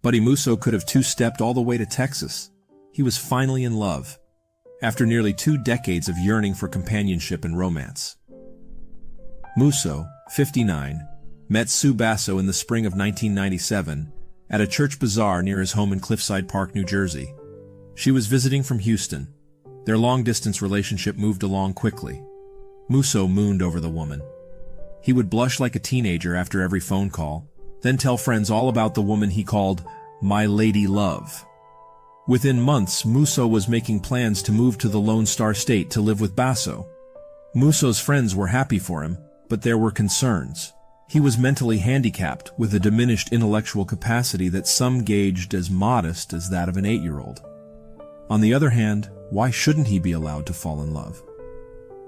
Buddy Musso could have two-stepped all the way to Texas. He was finally in love, after nearly 2 decades of yearning for companionship and romance. Musso, 59, met Sue Basso in the spring of 1997 at a church bazaar near his home in Cliffside Park, New Jersey. She was visiting from Houston. Their long-distance relationship moved along quickly. Musso mooned over the woman. He would blush like a teenager after every phone call, then tell friends all about the woman he called "my lady love." Within months, Musso was making plans to move to the Lone Star State to live with Basso. Musso's friends were happy for him, but there were concerns. He was mentally handicapped with a diminished intellectual capacity that some gauged as modest as that of an 8-year-old. On the other hand, why shouldn't he be allowed to fall in love?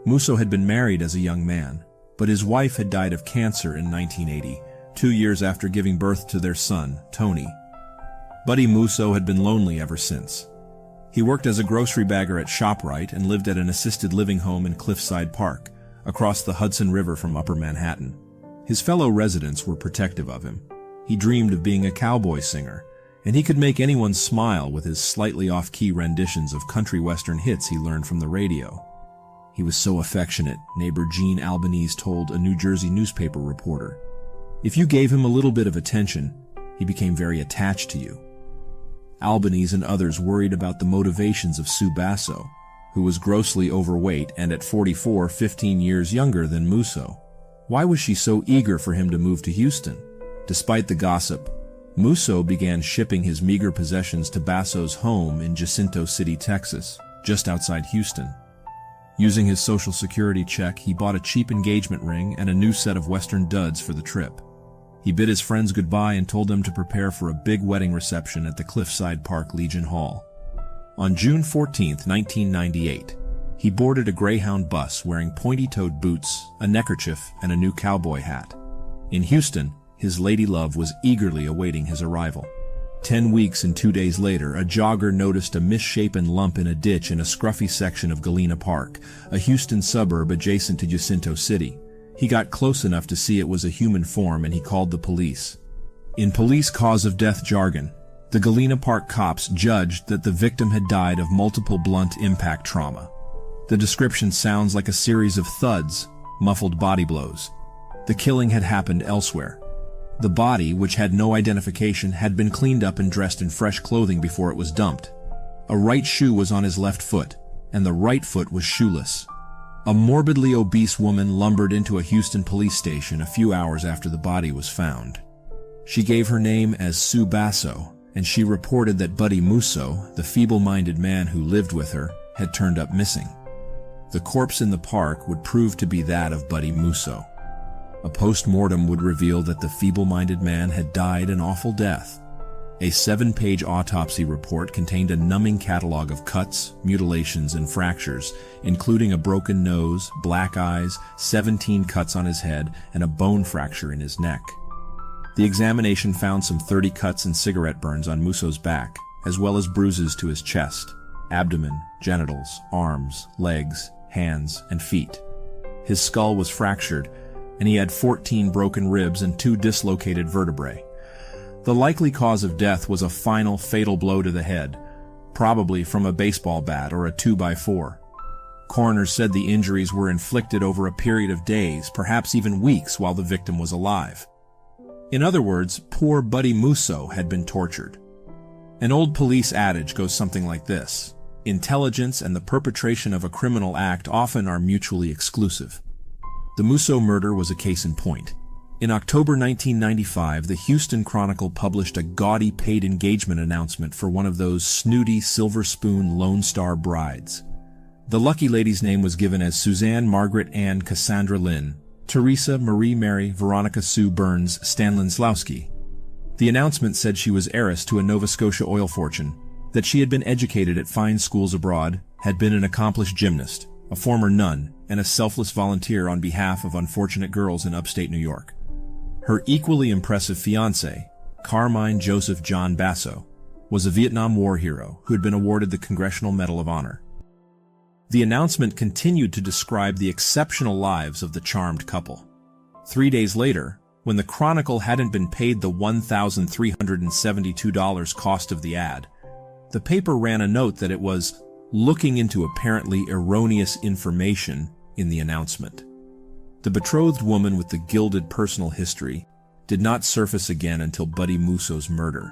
Musso had been married as a young man, but his wife had died of cancer in 1980, 2 years after giving birth to their son, Tony. Buddy Musso had been lonely ever since. He worked as a grocery bagger at ShopRite and lived at an assisted living home in Cliffside Park, across the Hudson River from Upper Manhattan. His fellow residents were protective of him. He dreamed of being a cowboy singer, and he could make anyone smile with his slightly off-key renditions of country western hits he learned from the radio. He was so affectionate, neighbor Gene Albanese told a New Jersey newspaper reporter. If you gave him a little bit of attention, he became very attached to you. Albanese and others worried about the motivations of Sue Basso, who was grossly overweight and at 44, 15 years younger than Musso. Why was she so eager for him to move to Houston? Despite the gossip, Musso began shipping his meager possessions to Basso's home in Jacinto City, Texas, just outside Houston. Using his Social Security check, he bought a cheap engagement ring and a new set of Western duds for the trip. He bid his friends goodbye and told them to prepare for a big wedding reception at the Cliffside Park Legion Hall. On June 14, 1998, he boarded a Greyhound bus wearing pointy-toed boots, a neckerchief, and a new cowboy hat. In Houston, his lady love was eagerly awaiting his arrival. 10 weeks and 2 days later, a jogger noticed a misshapen lump in a ditch in a scruffy section of Galena Park, a Houston suburb adjacent to Jacinto City. He got close enough to see it was a human form and he called the police. In police cause of death jargon, the Galena Park cops judged that the victim had died of multiple blunt impact trauma. The description sounds like a series of thuds, muffled body blows. The killing had happened elsewhere. The body, which had no identification, had been cleaned up and dressed in fresh clothing before it was dumped. A right shoe was on his left foot, and the right foot was shoeless. A morbidly obese woman lumbered into a Houston police station a few hours after the body was found. She gave her name as Sue Basso, and she reported that Buddy Musso, the feeble-minded man who lived with her, had turned up missing. The corpse in the park would prove to be that of Buddy Musso. A post-mortem would reveal that the feeble-minded man had died an awful death. A 7-page autopsy report contained a numbing catalog of cuts, mutilations, and fractures, including a broken nose, black eyes, 17 cuts on his head, and a bone fracture in his neck. The examination found some 30 cuts and cigarette burns on Musso's back, as well as bruises to his chest, abdomen, genitals, arms, legs, hands, and feet. His skull was fractured, and he had 14 broken ribs and 2 dislocated vertebrae. The likely cause of death was a final fatal blow to the head, probably from a baseball bat or a 2x4. Coroners said the injuries were inflicted over a period of days, perhaps even weeks, while the victim was alive. In other words, poor Buddy Musso had been tortured. An old police adage goes something like this: intelligence and the perpetration of a criminal act often are mutually exclusive. The Musso murder was a case in point. In October 1995, the Houston Chronicle published a gaudy paid engagement announcement for one of those snooty Silver Spoon Lone Star brides. The lucky lady's name was given as Suzanne Margaret Ann Cassandra Lynn, Teresa Marie Mary Veronica Sue Burns Stanlinslawski. The announcement said she was heiress to a Nova Scotia oil fortune, that she had been educated at fine schools abroad, had been an accomplished gymnast, a former nun, and a selfless volunteer on behalf of unfortunate girls in upstate New York. Her equally impressive fiancé, Carmine Joseph John Basso, was a Vietnam War hero who had been awarded the Congressional Medal of Honor. The announcement continued to describe the exceptional lives of the charmed couple. 3 days later, When the Chronicle hadn't been paid the $1,372 cost of the ad, the paper ran a note that it was looking into apparently erroneous information in the announcement. The betrothed woman with the gilded personal history did not surface again until Buddy Musso's murder.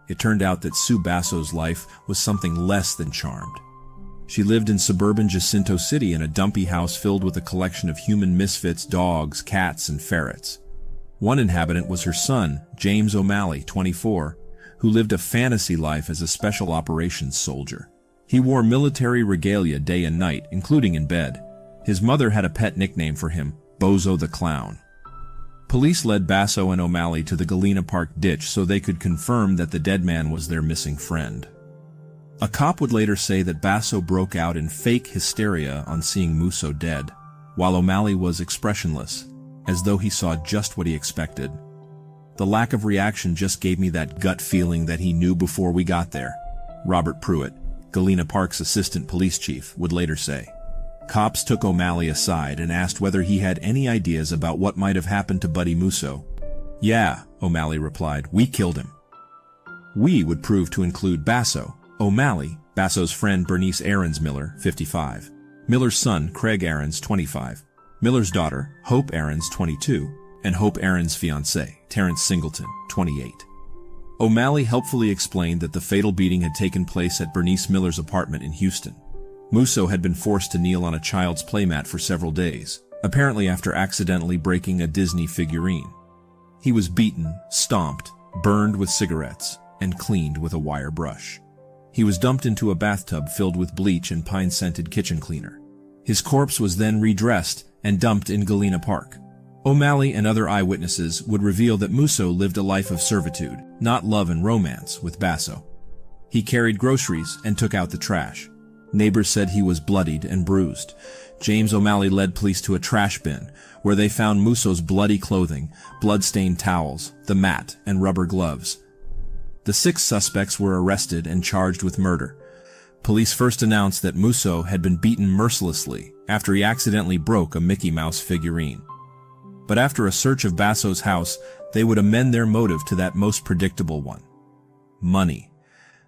It turned out that Sue Basso's life was something less than charmed. She lived in suburban Jacinto City in a dumpy house filled with a collection of human misfits, dogs, cats, and ferrets. One inhabitant was her son, James O'Malley, 24, who lived a fantasy life as a special operations soldier. He wore military regalia day and night, including in bed. His mother had a pet nickname for him, Bozo the Clown. Police led Basso and O'Malley to the Galena Park ditch so they could confirm that the dead man was their missing friend. A cop would later say that Basso broke out in fake hysteria on seeing Musso dead, while O'Malley was expressionless, as though he saw just what he expected. "The lack of reaction just gave me that gut feeling that he knew before we got there," Robert Pruitt, Galena Park's assistant police chief, would later say. Cops took O'Malley aside and asked whether he had any ideas about what might have happened to Buddy Musso. "Yeah," O'Malley replied, "we killed him." "We" would prove to include Basso, O'Malley, Basso's friend Bernice Aarons Miller, 55, Miller's son Craig Aarons, 25, Miller's daughter, Hope Aarons, 22, and Hope Aarons' fiancé, Terrence Singleton, 28. O'Malley helpfully explained that the fatal beating had taken place at Bernice Miller's apartment in Houston. Musso had been forced to kneel on a child's playmat for several days, apparently after accidentally breaking a Disney figurine. He was beaten, stomped, burned with cigarettes, and cleaned with a wire brush. He was dumped into a bathtub filled with bleach and pine-scented kitchen cleaner. His corpse was then redressed and dumped in Galena Park. O'Malley and other eyewitnesses would reveal that Musso lived a life of servitude, not love and romance, with Basso. He carried groceries and took out the trash. Neighbors said he was bloodied and bruised. James O'Malley led police to a trash bin, where they found Musso's bloody clothing, blood-stained towels, the mat, and rubber gloves. The 6 suspects were arrested and charged with murder. Police first announced that Musso had been beaten mercilessly after he accidentally broke a Mickey Mouse figurine. But after a search of Basso's house, they would amend their motive to that most predictable one: money.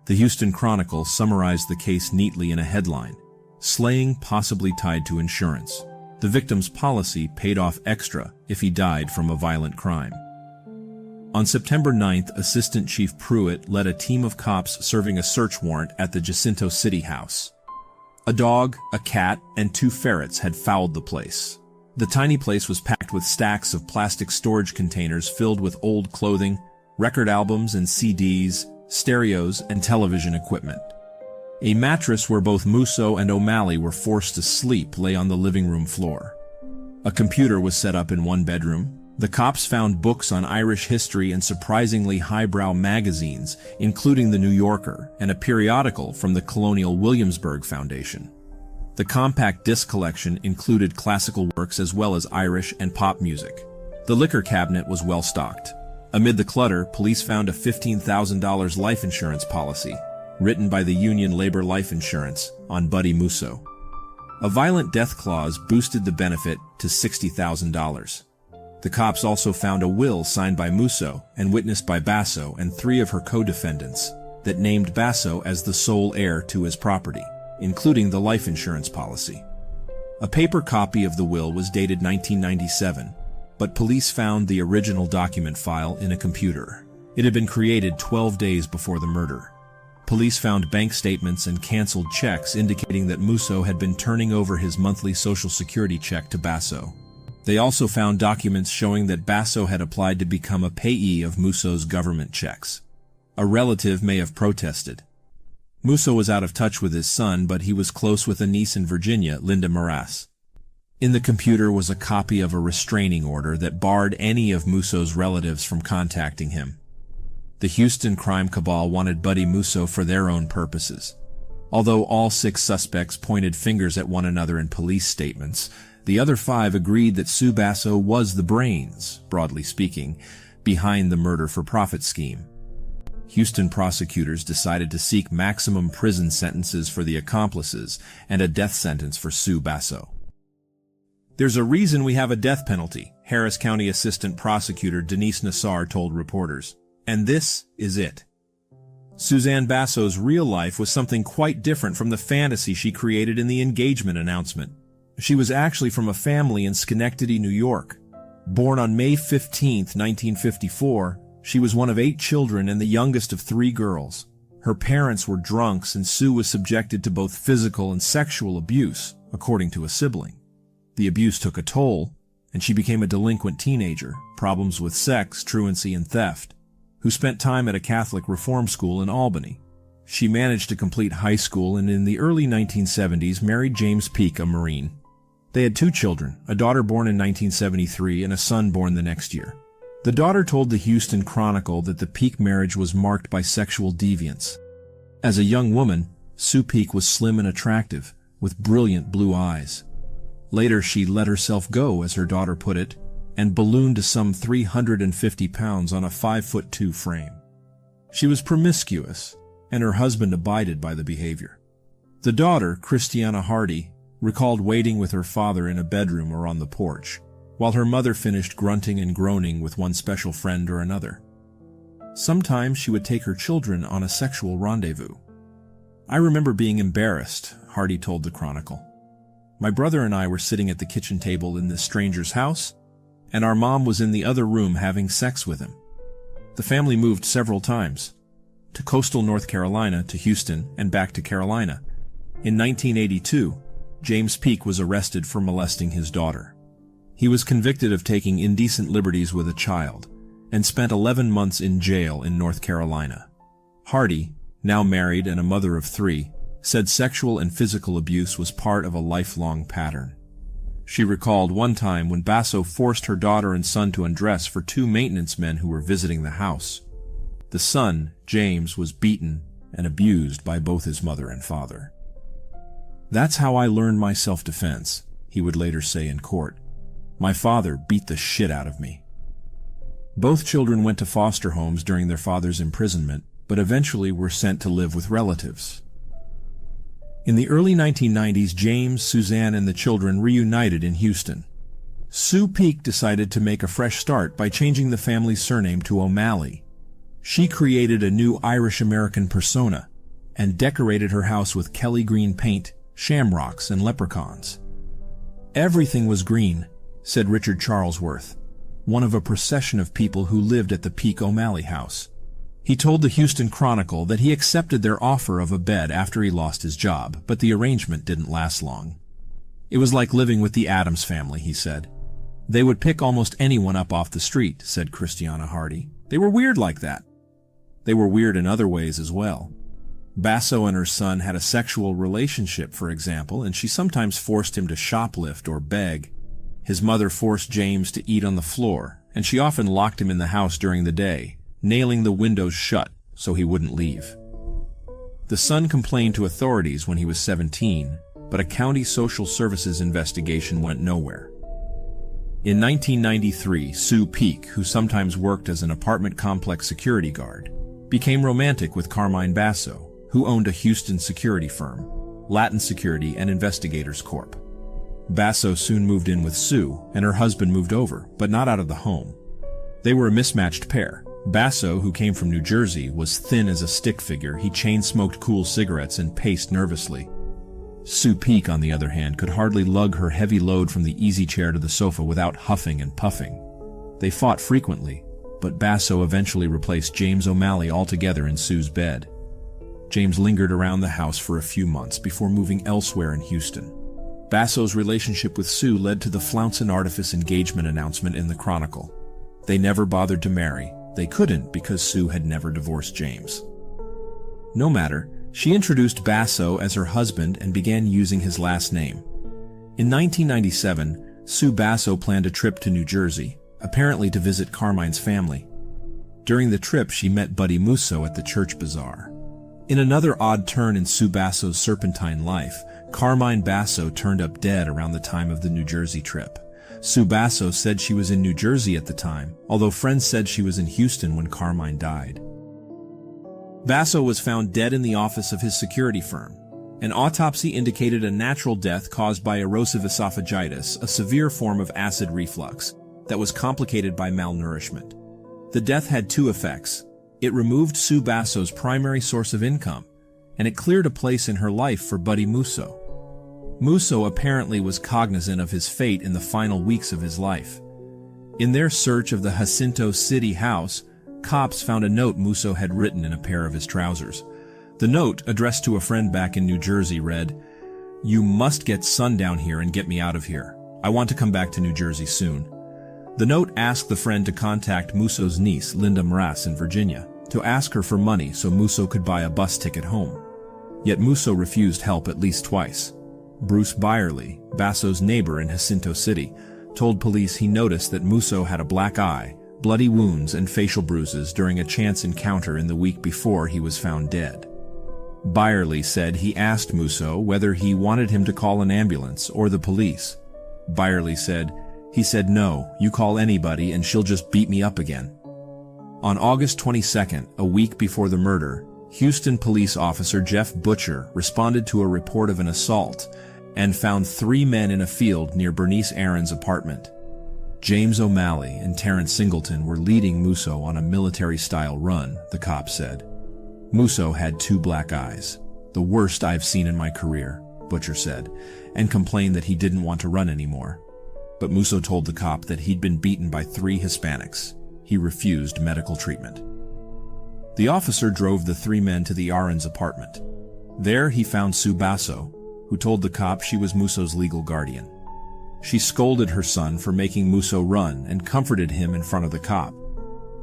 The Houston Chronicle summarized the case neatly in a headline: "Slaying possibly tied to insurance. The victim's policy paid off extra if he died from a violent crime." On September 9th, Assistant Chief Pruitt led a team of cops serving a search warrant at the Jacinto City house. A dog, a cat, and 2 ferrets had fouled the place. The tiny place was packed with stacks of plastic storage containers filled with old clothing, record albums and CDs, stereos, and television equipment. A mattress where both Musso and O'Malley were forced to sleep lay on the living room floor. A computer was set up in one bedroom. The cops found books on Irish history and surprisingly highbrow magazines, including The New Yorker and a periodical from the Colonial Williamsburg Foundation. The compact disc collection included classical works as well as Irish and pop music. The liquor cabinet was well stocked. Amid the clutter, police found a $15,000 life insurance policy, written by the Union Labor Life Insurance, on Buddy Musso. A violent death clause boosted the benefit to $60,000. The cops also found a will signed by Musso and witnessed by Basso and 3 of her co-defendants that named Basso as the sole heir to his property, including the life insurance policy. A paper copy of the will was dated 1997, but police found the original document file in a computer. It had been created 12 days before the murder. Police found bank statements and canceled checks indicating that Musso had been turning over his monthly Social Security check to Basso. They also found documents showing that Basso had applied to become a payee of Musso's government checks. A relative may have protested. Musso was out of touch with his son, but he was close with a niece in Virginia, Linda Morass. In the computer was a copy of a restraining order that barred any of Musso's relatives from contacting him. The Houston crime cabal wanted Buddy Musso for their own purposes. Although all 6 suspects pointed fingers at one another in police statements, the other 5 agreed that Sue Basso was the brains, broadly speaking, behind the murder-for-profit scheme. Houston prosecutors decided to seek maximum prison sentences for the accomplices and a death sentence for Sue Basso. "There's a reason we have a death penalty," Harris County Assistant Prosecutor Denise Nassar told reporters. And this is it. Suzanne Basso's real life was something quite different from the fantasy she created in the engagement announcement. She was actually from a family in Schenectady, New York. Born on May 15, 1954, she was one of 8 children and the youngest of 3 girls. Her parents were drunks and Sue was subjected to both physical and sexual abuse, according to a sibling. The abuse took a toll, and she became a delinquent teenager, problems with sex, truancy, and theft, who spent time at a Catholic reform school in Albany. She managed to complete high school and in the early 1970s married James Peake, a Marine. They had 2 children, a daughter born in 1973 and a son born the next year. The daughter told the Houston Chronicle that the Peake marriage was marked by sexual deviance. As a young woman, Sue Peake was slim and attractive, with brilliant blue eyes. Later she let herself go, as her daughter put it, and ballooned to some 350 pounds on a 5'2" frame. She was promiscuous, and her husband abided by the behavior. The daughter, Christiana Hardy, recalled waiting with her father in a bedroom or on the porch, while her mother finished grunting and groaning with one special friend or another. Sometimes she would take her children on a sexual rendezvous. I remember being embarrassed, Hardy told the Chronicle. My brother and I were sitting at the kitchen table in this stranger's house, and our mom was in the other room having sex with him. The family moved several times, to coastal North Carolina, to Houston, and back to Carolina. In 1982, James Peake was arrested for molesting his daughter. He was convicted of taking indecent liberties with a child, and spent 11 months in jail in North Carolina. Hardy, now married and a mother of 3, said sexual and physical abuse was part of a lifelong pattern. She recalled one time when Basso forced her daughter and son to undress for 2 maintenance men who were visiting the house. The son, James, was beaten and abused by both his mother and father. "That's how I learned my self-defense," he would later say in court. "My father beat the shit out of me." Both children went to foster homes during their father's imprisonment, but eventually were sent to live with relatives. In the early 1990s, James, Suzanne, and the children reunited in Houston. Sue Peake decided to make a fresh start by changing the family's surname to O'Malley. She created a new Irish-American persona and decorated her house with Kelly green paint, shamrocks, and leprechauns. "Everything was green," said Richard Charlesworth, one of a procession of people who lived at the Peake O'Malley house. He told the Houston Chronicle that he accepted their offer of a bed after he lost his job, but the arrangement didn't last long. "It was like living with the Addams family," he said. "They would pick almost anyone up off the street," said Christiana Hardy. "They were weird like that." They were weird in other ways as well. Basso and her son had a sexual relationship, for example, and she sometimes forced him to shoplift or beg. His mother forced James to eat on the floor, and she often locked him in the house during the day, nailing the windows shut so he wouldn't leave. The son complained to authorities when he was 17, but a county social services investigation went nowhere. In 1993, Sue Peake, who sometimes worked as an apartment complex security guard, became romantic with Carmine Basso, who owned a Houston security firm, Latin Security and Investigators Corp. Basso soon moved in with Sue, and her husband moved over, but not out of the home. They were a mismatched pair. Basso, who came from New Jersey, was thin as a stick figure. He chain-smoked cool cigarettes and paced nervously. Sue Peake, on the other hand, could hardly lug her heavy load from the easy chair to the sofa without huffing and puffing. They fought frequently, but Basso eventually replaced James O'Malley altogether in Sue's bed. James lingered around the house for a few months before moving elsewhere in Houston. Basso's relationship with Sue led to the flounce and artifice engagement announcement in the Chronicle. They never bothered to marry. They couldn't because Sue had never divorced James. No matter, she introduced Basso as her husband and began using his last name. In 1997, Sue Basso planned a trip to New Jersey, apparently to visit Carmine's family. During the trip, she met Buddy Musso at the church bazaar. In another odd turn in Sue Basso's serpentine life, Carmine Basso turned up dead around the time of the New Jersey trip. Sue Basso said she was in New Jersey at the time, although friends said she was in Houston when Carmine died. Basso was found dead in the office of his security firm. An autopsy indicated a natural death caused by erosive esophagitis, a severe form of acid reflux. that was complicated by malnourishment. The death had two effects. It removed Sue Basso's primary source of income, and it cleared a place in her life for Buddy Musso. Musso apparently was cognizant of his fate in the final weeks of his life. In their search of the Jacinto City house, cops found a note Musso had written in a pair of his trousers. The note, addressed to a friend back in New Jersey, read, "You must get sun down here and get me out of here. I want to come back to New Jersey soon." The note asked the friend to contact Musso's niece, Linda Mraz, in Virginia, to ask her for money so Musso could buy a bus ticket home. Yet Musso refused help at least twice. Bruce Byerly, Basso's neighbor in Jacinto City, told police he noticed that Musso had a black eye, bloody wounds, and facial bruises during a chance encounter in the week before he was found dead. Byerly said he asked Musso whether he wanted him to call an ambulance or the police. Byerly said, "He said no, you call anybody and she'll just beat me up again." On August 22nd, a week before the murder, Houston police officer Jeff Butcher responded to a report of an assault and found 3 men in a field near Bernice Aaron's apartment. James O'Malley and Terrence Singleton were leading Musso on a military-style run, the cops said. Musso had 2 black eyes, "The worst I've seen in my career," Butcher said, and complained that he didn't want to run anymore. But Musso told the cop that he'd been beaten by 3 Hispanics. He refused medical treatment. The officer drove the 3 men to the Aaron's apartment. There he found Sue Basso, who told the cop she was Musso's legal guardian. She scolded her son for making Musso run and comforted him in front of the cop.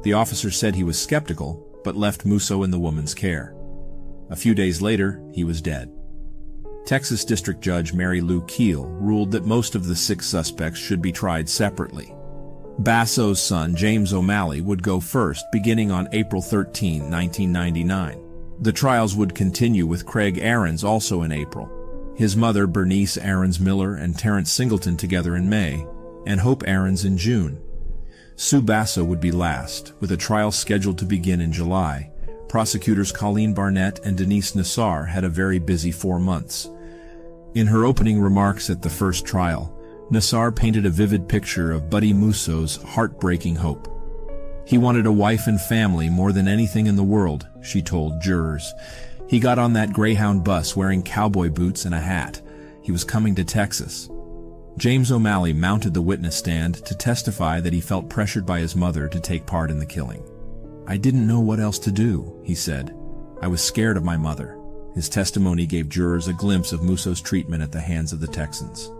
The officer said he was skeptical, but left Musso in the woman's care. A few days later, he was dead. Texas District Judge Mary Lou Keel ruled that most of the 6 suspects should be tried separately. Basso's son, James O'Malley, would go first, beginning on April 13, 1999. The trials would continue with Craig Aarons also in April, his mother Bernice Aarons Miller and Terrence Singleton together in May, and Hope Aarons in June. Sue Basso would be last, with a trial scheduled to begin in July. Prosecutors Colleen Barnett and Denise Nassar had a very busy 4 months. In her opening remarks at the first trial, Nassar painted a vivid picture of Buddy Musso's heartbreaking hope. "He wanted a wife and family more than anything in the world," she told jurors. "He got on that Greyhound bus wearing cowboy boots and a hat. He was coming to Texas." James O'Malley mounted the witness stand to testify that he felt pressured by his mother to take part in the killing. "I didn't know what else to do," he said. "I was scared of my mother." His testimony gave jurors a glimpse of Musso's treatment at the hands of the Texans.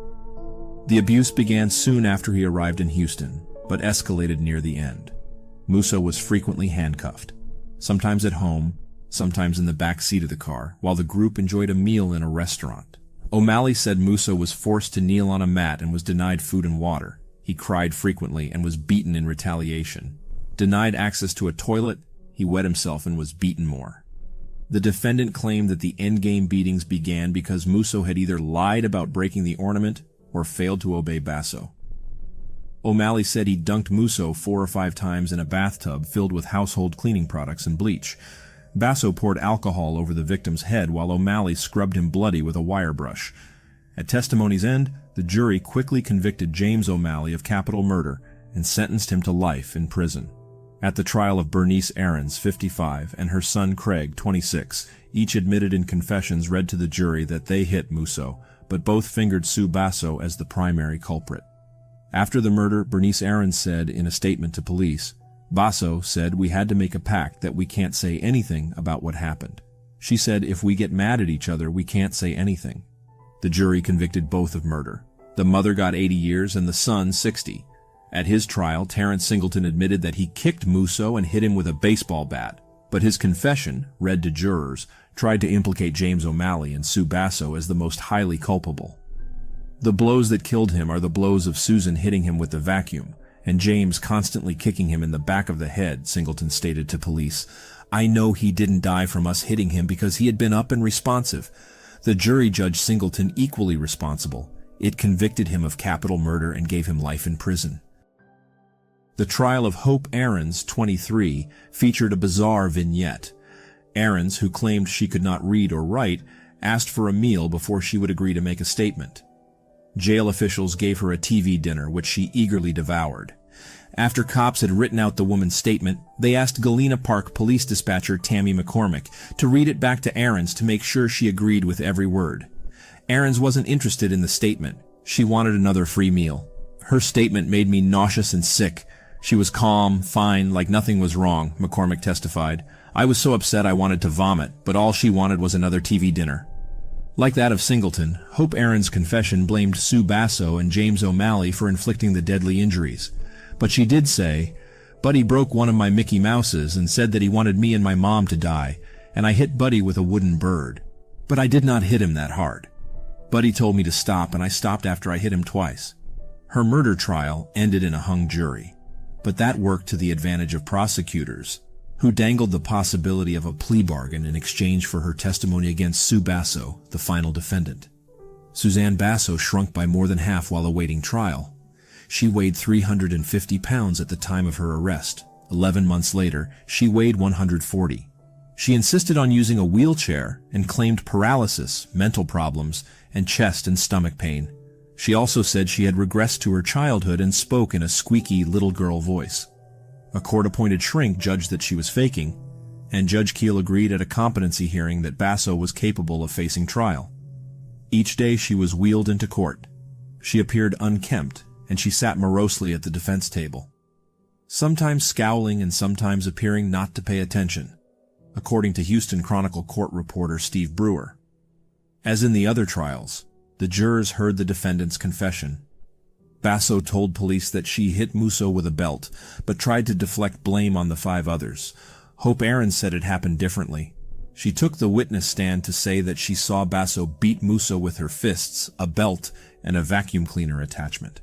The abuse began soon after he arrived in Houston, but escalated near the end. Musso was frequently handcuffed, sometimes at home, sometimes in the back seat of the car, while the group enjoyed a meal in a restaurant. O'Malley said Musso was forced to kneel on a mat and was denied food and water. He cried frequently and was beaten in retaliation. Denied access to a toilet, he wet himself and was beaten more. The defendant claimed that the endgame beatings began because Musso had either lied about breaking the ornament or failed to obey Basso. O'Malley said he dunked Musso 4 or 5 times in a bathtub filled with household cleaning products and bleach. Basso poured alcohol over the victim's head while O'Malley scrubbed him bloody with a wire brush. At testimony's end, the jury quickly convicted James O'Malley of capital murder and sentenced him to life in prison. At the trial of Bernice Aarons, 55, and her son Craig, 26, each admitted in confessions read to the jury that they hit Musso, but both fingered Sue Basso as the primary culprit. After the murder, Bernice Aarons said in a statement to police, "Basso said we had to make a pact that we can't say anything about what happened. She said if we get mad at each other, we can't say anything." The jury convicted both of murder. The mother got 80 years and the son 60. At his trial, Terrence Singleton admitted that he kicked Musso and hit him with a baseball bat, but his confession, read to jurors, tried to implicate James O'Malley and Sue Basso as the most highly culpable. "The blows that killed him are the blows of Susan hitting him with the vacuum, and James constantly kicking him in the back of the head," Singleton stated to police. "I know he didn't die from us hitting him because he had been up and responsive." The jury judged Singleton equally responsible. It convicted him of capital murder and gave him life in prison. The trial of Hope Aarons, 23, featured a bizarre vignette. Aarons, who claimed she could not read or write, asked for a meal before she would agree to make a statement. Jail officials gave her a TV dinner, which she eagerly devoured. After cops had written out the woman's statement, they asked Galena Park police dispatcher Tammy McCormick to read it back to Aarons to make sure she agreed with every word. Aarons wasn't interested in the statement. She wanted another free meal. Her statement made me nauseous and sick. She was calm, fine, like nothing was wrong, McCormick testified. I was so upset I wanted to vomit, but all she wanted was another TV dinner. Like that of Singleton, Hope Aarons' confession blamed Sue Basso and James O'Malley for inflicting the deadly injuries. But she did say, "Buddy broke one of my Mickey Mouses and said that he wanted me and my mom to die, and I hit Buddy with a wooden bird. But I did not hit him that hard. Buddy told me to stop, and I stopped after I hit him twice." Her murder trial ended in a hung jury. But that worked to the advantage of prosecutors, who dangled the possibility of a plea bargain in exchange for her testimony against Sue Basso, the final defendant. Suzanne Basso shrunk by more than half while awaiting trial. She weighed 350 pounds at the time of her arrest. 11 months later, she weighed 140. She insisted on using a wheelchair and claimed paralysis, mental problems, and chest and stomach pain. She also said she had regressed to her childhood and spoke in a squeaky little girl voice. A court-appointed shrink judged that she was faking, and Judge Keel agreed at a competency hearing that Basso was capable of facing trial. Each day she was wheeled into court. She appeared unkempt, and she sat morosely at the defense table, sometimes scowling and sometimes appearing not to pay attention, according to Houston Chronicle court reporter Steve Brewer. As in the other trials, the jurors heard the defendant's confession. Basso told police that she hit Musso with a belt, but tried to deflect blame on the 5 others. Hope Aarons said it happened differently. She took the witness stand to say that she saw Basso beat Musso with her fists, a belt, and a vacuum cleaner attachment.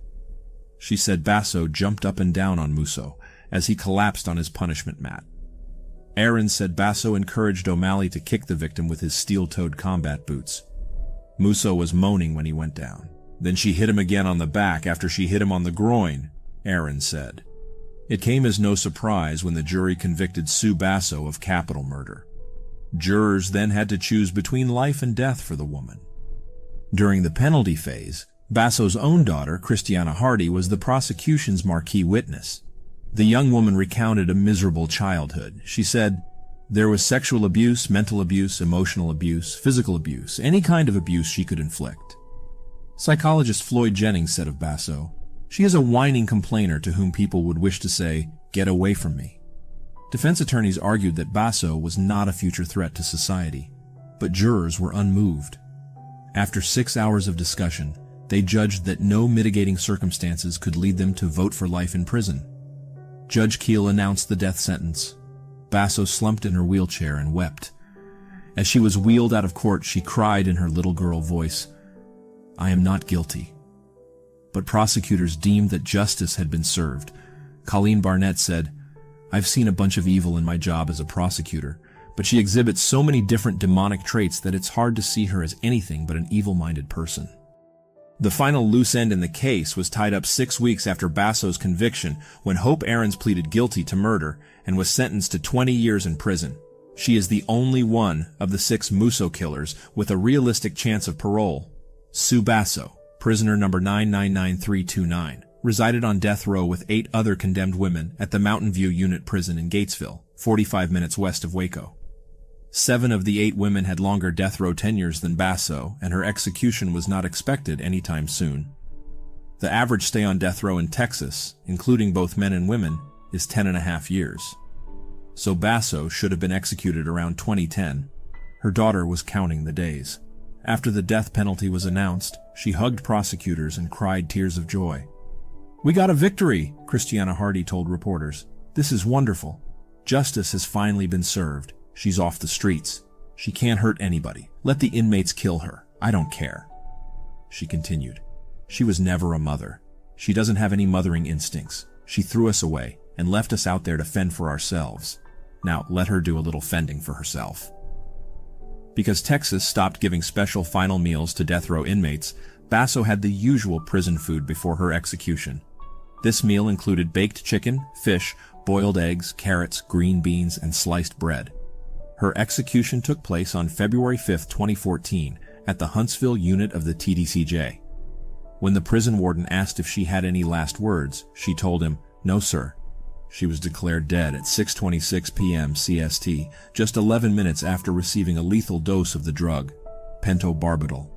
She said Basso jumped up and down on Musso as he collapsed on his punishment mat. Aarons said Basso encouraged O'Malley to kick the victim with his steel-toed combat boots. Musso was moaning when he went down. Then she hit him again on the back after she hit him on the groin, Aarons said. It came as no surprise when the jury convicted Sue Basso of capital murder. Jurors then had to choose between life and death for the woman. During the penalty phase, Basso's own daughter, Christiana Hardy, was the prosecution's marquee witness. The young woman recounted a miserable childhood. She said, "There was sexual abuse, mental abuse, emotional abuse, physical abuse, any kind of abuse she could inflict." Psychologist Floyd Jennings said of Basso, "She is a whining complainer to whom people would wish to say, 'Get away from me.'" Defense attorneys argued that Basso was not a future threat to society, but jurors were unmoved. After 6 hours of discussion, they judged that no mitigating circumstances could lead them to vote for life in prison. Judge Keel announced the death sentence. Basso slumped in her wheelchair and wept. As she was wheeled out of court, she cried in her little girl voice, "I am not guilty." But prosecutors deemed that justice had been served. Colleen Barnett said, "I've seen a bunch of evil in my job as a prosecutor, but she exhibits so many different demonic traits that it's hard to see her as anything but an evil-minded person." The final loose end in the case was tied up 6 weeks after Basso's conviction when Hope Aarons pleaded guilty to murder and was sentenced to 20 years in prison. She is the only one of the 6 Musso killers with a realistic chance of parole. Sue Basso, prisoner number 999329, resided on death row with 8 other condemned women at the Mountain View Unit Prison in Gatesville, 45 minutes west of Waco. 7 of the 8 women had longer death row tenures than Basso, and her execution was not expected anytime soon. The average stay on death row in Texas, including both men and women, is 10.5 years. So Basso should have been executed around 2010. Her daughter was counting the days. After the death penalty was announced, she hugged prosecutors and cried tears of joy. "We got a victory," Christiana Hardy told reporters. "This is wonderful. Justice has finally been served. She's off the streets. She can't hurt anybody. Let the inmates kill her. I don't care." She continued, "She was never a mother. She doesn't have any mothering instincts. She threw us away and left us out there to fend for ourselves. Now let her do a little fending for herself." Because Texas stopped giving special final meals to death row inmates, Basso had the usual prison food before her execution. This meal included baked chicken, fish, boiled eggs, carrots, green beans, and sliced bread. Her execution took place on February 5, 2014, at the Huntsville unit of the TDCJ. When the prison warden asked if she had any last words, she told him, No, sir. She was declared dead at 6:26 p.m. CST, just 11 minutes after receiving a lethal dose of the drug, pentobarbital.